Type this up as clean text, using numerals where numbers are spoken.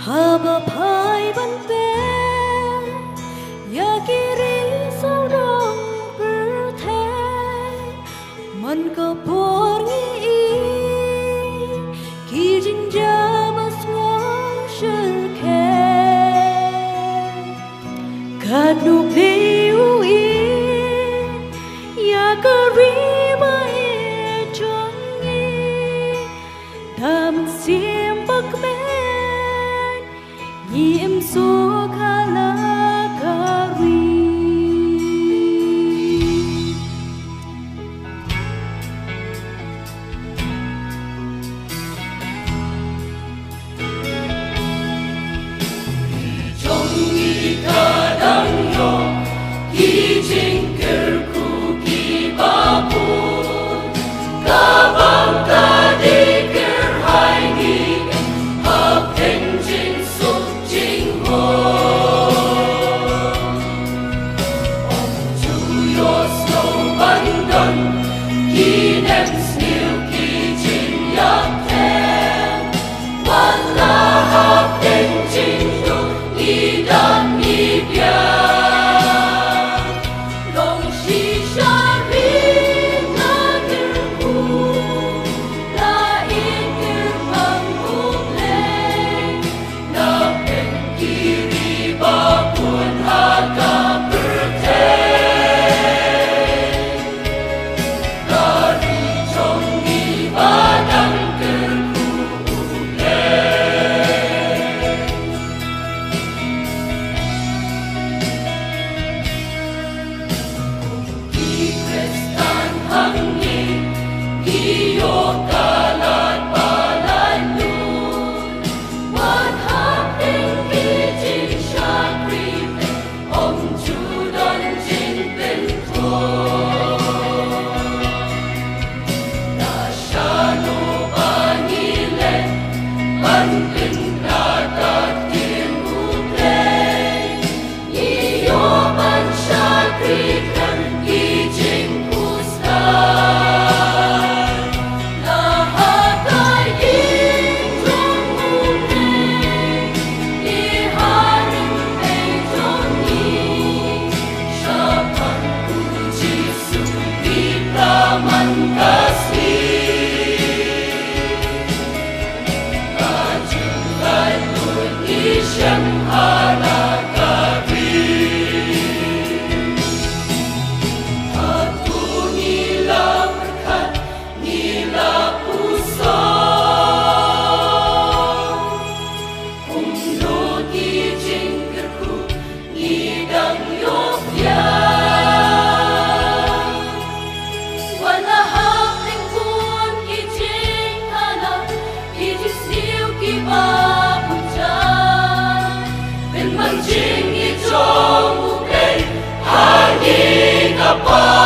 haba phai ban pe ya kiri sorong berthe man ko por ngi ki jing jamas ngo shil ke kadu liu i ya kari mai chong ngi dam sim bak me Yim so kala kari Trong y ta đang yo Ki jing ker ku ki ba bu Ka bang ka di ker hai ni Ha peng jing suk jing ho Om tu yo snow ban dun Ki nem sniu ki jing yak ten Wan la ha peng jing du I dam I bia Long shi sha ri na ker ku La in ker mang u le Na pen kiri ba pun ha ka berte La ri chong I ba dang ker ku le Kristan hangi iyo kalat balanun Wan haping kijing syakri Om judan jing pinto Na syanu bangilen Bantin nakat kinutlay Iyo man syakri kan kijing pustan Lahat ay intong muli Iharing pejoni Siya pagpuji suti praman kasih Kajungan pun isyang hanakari Aku nila berkat, nila pusat Umno kijing gerku, nidang yopya Walahap lingkun kijing anak Kijing siu kibabujan Ben manjing itong ublay Hangi kapal